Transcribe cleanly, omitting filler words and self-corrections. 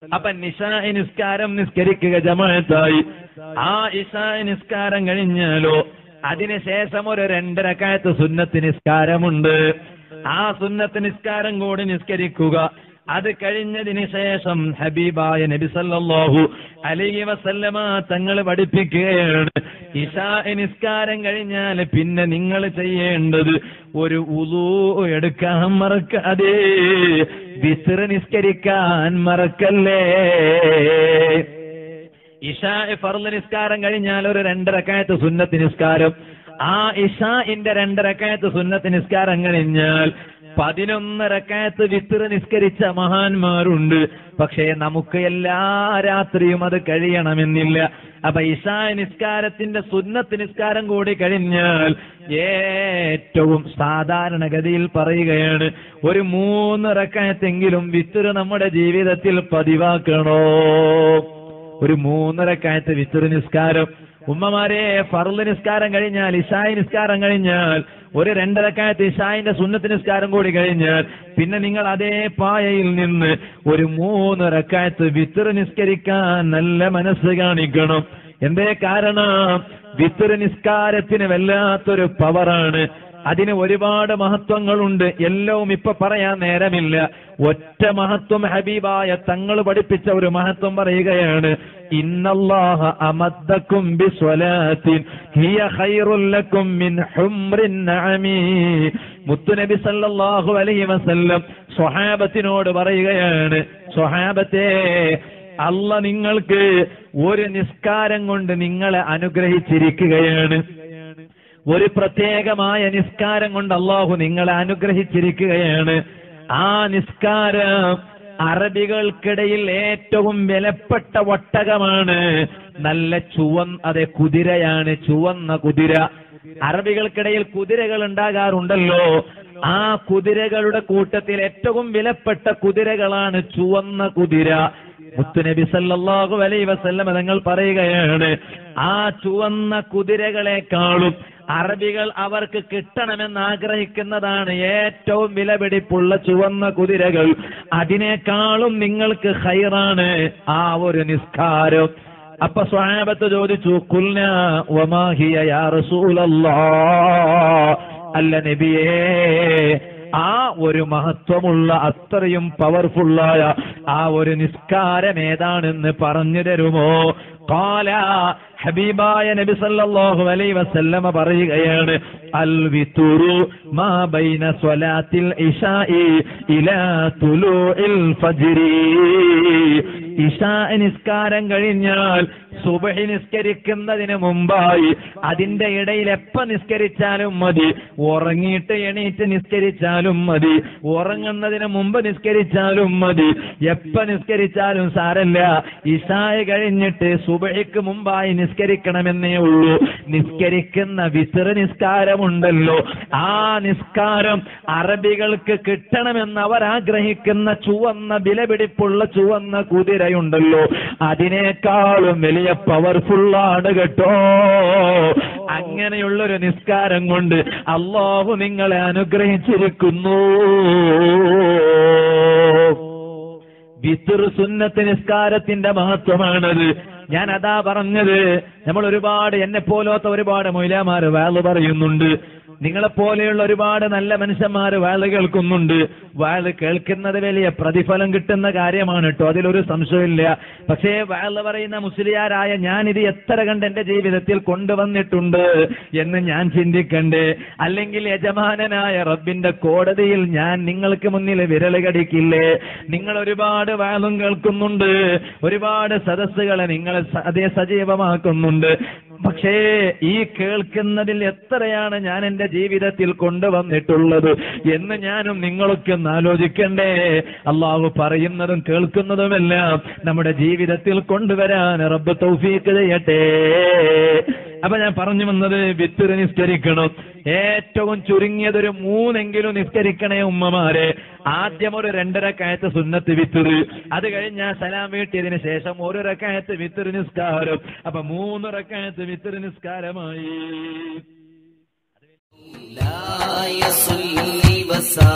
അപ്പൊ നിശാ നിസ്കാരം നിസ്കരിക്കുക ജമാഅത്തായി. ആ ഇശാ നിസ്കാരം കഴിഞ്ഞാലോ അതിനുശേഷം ഒരു 2 റക്അത്ത് സുന്നത്ത് നിസ്കാരമുണ്ട്. ആ സുന്നത്ത് നിസ്കാരം കൂടി നിസ്കരിക്കുക. അത് കഴിഞ്ഞതിന് ശേഷം ഹബീബായ നബി സല്ലല്ലാഹു അലൈഹി വസല്ലമ തങ്ങൾ പഠിപ്പിക്കുകയാണ്, ഇശാ നിസ്കാരം കഴിഞ്ഞാൽ പിന്നെ നിങ്ങൾ ചെയ്യേണ്ടത് ഒരു വുളൂ എടുക്കാൻ മറക്കാതെ വിത്ർ നിസ്കരിക്കാൻ മറക്കല്ലേ. ഇശാ ഫർള് നിസ്കാരം കഴിഞ്ഞാൽ ഒരു 2 റക്അത്ത് സുന്നത്ത് നിസ്കാരം. ആ ഇശാഇന്റെ 2 റക്അത്ത് സുന്നത്ത് നിസ്കാരം കഴിഞ്ഞാൽ 11 റക്അത്ത് വിത്ർ നിസ്കരിച്ച മഹാന്മാരുണ്ട്. പക്ഷേ നമുക്ക് എല്ലാ രാത്രിയും അത് കഴിയണമെന്നില്ല. അപ്പൊ ഇശാ നിസ്കാരത്തിന്റെ സുന്നത്ത് നിസ്കാരം കൂടി കഴിഞ്ഞാൽ ഏറ്റവും സാധാരണഗതിയിൽ പറയുകയാണ്, ഒരു 3 റക്അത്തെങ്കിലും വിത്ർ നമ്മുടെ ജീവിതത്തിൽ പതിവാക്കണോ. ഒരു 3 റക്അത്ത് വിത്ർ നിസ്കാരം. ഉമ്മമാരെ, ഫർള് നിസ്കാരം കഴിഞ്ഞാൽ, ഇശാഇ നിസ്കാരം കഴിഞ്ഞാൽ ഒരു 2 റക്അത്ത് ഇശാഇന്റെ സുന്നത്ത് നിസ്കാരം കൂടി കഴിഞ്ഞാൽ പിന്നെ നിങ്ങൾ അതേ പായയിൽ നിന്ന് ഒരു 3 റക്അത്ത് വിത്ർ നിസ്കരിക്കാൻ നല്ല മനസ്സ് കാണിക്കണം. എന്തേ കാരണം? വിത്ർ നിസ്കാരത്തിന് വല്ലാത്തൊരു പവറാണ്. അതിന് ഒരുപാട് മഹത്വങ്ങളുണ്ട്. എല്ലാം ഇപ്പൊ പറയാൻ നേരമില്ല. ഒറ്റ മഹത്വം ഹബീബായ തങ്ങൾ പഠിപ്പിച്ച ഒരു മഹത്വം പറയുകയാണ്, ഇന്നല്ലാഹ അമദ്ദകും ബിസ്വലാത്തിൻ ഹിയ ഖൈറുൽ ലക്കും മിൻ ഹുംറിൻ നഅമി. മുത്തുനബി സല്ലല്ലാഹു അലൈഹി വസല്ലം സ്വഹാബത്തിനോട് പറയുകയാണ്, സ്വഹാബത്തെ, അല്ലാഹ് നിങ്ങൾക്ക് ഒരു നിസ്കാരം കൊണ്ട് നിങ്ങളെ അനുഗ്രഹിച്ചിരിക്കുകയാണ്. ഒരു പ്രത്യേകമായ നിസ്കാരം കൊണ്ട് അല്ലാഹു നിങ്ങളെ അനുഗ്രഹിച്ചിരിക്കുകയാണ്. ആ നിസ്കാരം അറബികൾക്കിടയിൽ ഏറ്റവും വിലപ്പെട്ട ഒട്ടകമാണ്. നല്ല അതെ കുതിരയാണ്, ചുവന്ന കുതിര. അറബികൾക്കിടയിൽ കുതിരകൾ ഉണ്ടാകാറുണ്ടല്ലോ. ആ കുതിരകളുടെ കൂട്ടത്തിൽ ഏറ്റവും വിലപ്പെട്ട കുതിരകളാണ് ചുവന്ന കുതിര. മുത്തുനബി സല്ലല്ലാഹു അലൈഹി വസല്ലം തങ്ങൾ പറയുകയാണ്, ആ ചുവന്ന കുതിരകളെക്കാളും അറബികൾ അവർക്ക് കിട്ടണമെന്ന് ആഗ്രഹിക്കുന്നതാണ് ഏറ്റവും വിലപിടിപ്പുള്ള ചുവന്ന കുതിരകൾ. അതിനേക്കാളും നിങ്ങൾക്ക് ഖൈറാണ് ആ ഒരു നിസ്കാരം. അപ്പൊ സ്വഹാബത്ത് ചോദിച്ചു, ഖുൽനാ വമാ ഹിയ യാ റസൂലല്ലാഹ്. അല്ല നബിയേ, ആ ഒരു മഹത്വമുള്ള അത്രയും പവർഫുള്ളായ ആ ഒരു നിസ്കാരം ഏതാണെന്ന് പറഞ്ഞു തരുമോ? ഖാല, ഹബീബായ നബി സല്ലല്ലാഹു അലൈഹി വസല്ലമ പറയുകയാണ്, അൽ വിത്റു മാ ബൈന സ്വലാത്തിൽ ഇശാഇ ഇലാ തുലൂഇൽ ഫജ്രി. ഇശാ നിസ്കാരം കഴിഞ്ഞാൽ സുബ്ഹി നിസ്കരിക്കുന്നതിന് മുമ്പായി അതിന്റെ ഇടയിൽ എപ്പ നിസ്കരിച്ചാലും മതി, ഉറങ്ങിയിട്ട് എണീറ്റ് നിസ്കരിച്ചാലും മതി, ഉറങ്ങുന്നതിന് മുമ്പ് നിസ്കരിച്ചാലും മതി, എപ്പ നിസ്കരിച്ചാലും സാരല്ല, ഇശാ കഴിഞ്ഞിട്ട് സുബ്ഹിക്ക് മുമ്പായി നിസ്കരിക്കണമെന്നേ ഉള്ളൂ. നിസ്കരിക്കുന്ന വിത്ർ നിസ്കാരമുണ്ടല്ലോ, ആ നിസ്കാരം അറബികൾക്ക് കിട്ടണമെന്ന് അവർ ആഗ്രഹിക്കുന്ന ചുവന്ന വിലപിടിപ്പുള്ള ചുവന്ന കുതിരയുണ്ടല്ലോ, അതിനേക്കാളും വലിയ പവർഫുള്ളാണ് കേട്ടോ. അങ്ങനെയുള്ളൊരു നിസ്കാരം കൊണ്ട് അല്ലാഹു നിങ്ങളെ അനുഗ്രഹിച്ചിരിക്കുന്നു. വിത്ർ സുന്നത്ത് നിസ്കാരത്തിന്റെ മഹത്വമാണത്. ഞാൻ അതാ പറഞ്ഞത്. നമ്മൾ ഒരുപാട്, എന്നെ പോലത്തെ ഒരുപാട് മൗലവിമാര് വഅള് പറയുന്നുണ്ട്. നിങ്ങളെപ്പോലെയുള്ള ഒരുപാട് നല്ല മനുഷ്യന്മാര് വഅള് കേൾക്കുന്നുണ്ട്. വഅള് കേൾക്കുന്നത് വലിയ പ്രതിഫലം കിട്ടുന്ന കാര്യമാണ് കേട്ടോ, അതിലൊരു സംശയമില്ല. പക്ഷേ വഅള് പറയുന്ന മുസ്ലിയാരായ ഞാനിത് എത്ര കണ്ട് എന്റെ ജീവിതത്തിൽ കൊണ്ടുവന്നിട്ടുണ്ട് എന്ന് ഞാൻ ചിന്തിക്കണ്ടേ? അല്ലെങ്കിൽ യജമാനനായ റബ്ബിന്റെ കോടതിയിൽ ഞാൻ നിങ്ങൾക്ക് മുന്നിൽ വിരല് കടിക്കില്ലേ? നിങ്ങൾ ഒരുപാട് വഅളും കേൾക്കുന്നുണ്ട്, ഒരുപാട് സദസ്സുകളെ നിങ്ങൾ അതേ സജീവമാക്കുന്നുണ്ട്. പക്ഷേ ഈ കേൾക്കുന്നതിൽ എത്രയാണ് ഞാൻ എന്റെ ജീവിതത്തിൽ കൊണ്ടുവന്നിട്ടുള്ളത് എന്ന് ഞാനും നിങ്ങളൊക്കെ ഒന്ന് ആലോചിക്കണ്ടേ? അള്ളാഹു പറയുന്നതും കേൾക്കുന്നതുമെല്ലാം നമ്മുടെ ജീവിതത്തിൽ കൊണ്ടുവരാൻ റബ്ബ് തൗഫീഖ് ചെയ്യട്ടെ. അപ്പൊ ഞാൻ പറഞ്ഞു വന്നത്, വിത്ർ നിസ്കരിക്കണം. ഏറ്റവും ചുരുങ്ങിയതൊരു 3 നിസ്കരിക്കണേ ഉമ്മമാരെ. ആദ്യം ഒരു 2 റക്അത്ത് സുന്നത്ത് വിത്ർ, അത് കഴിഞ്ഞാൽ സലാം വീട്ടിയതിനു ശേഷം 1 റക്അത്ത് വിത്ർ നിസ്കാരം. അപ്പൊ 3 റക്അത്ത് വിത്ർ നിസ്കാരമായി. لا يصلي بسا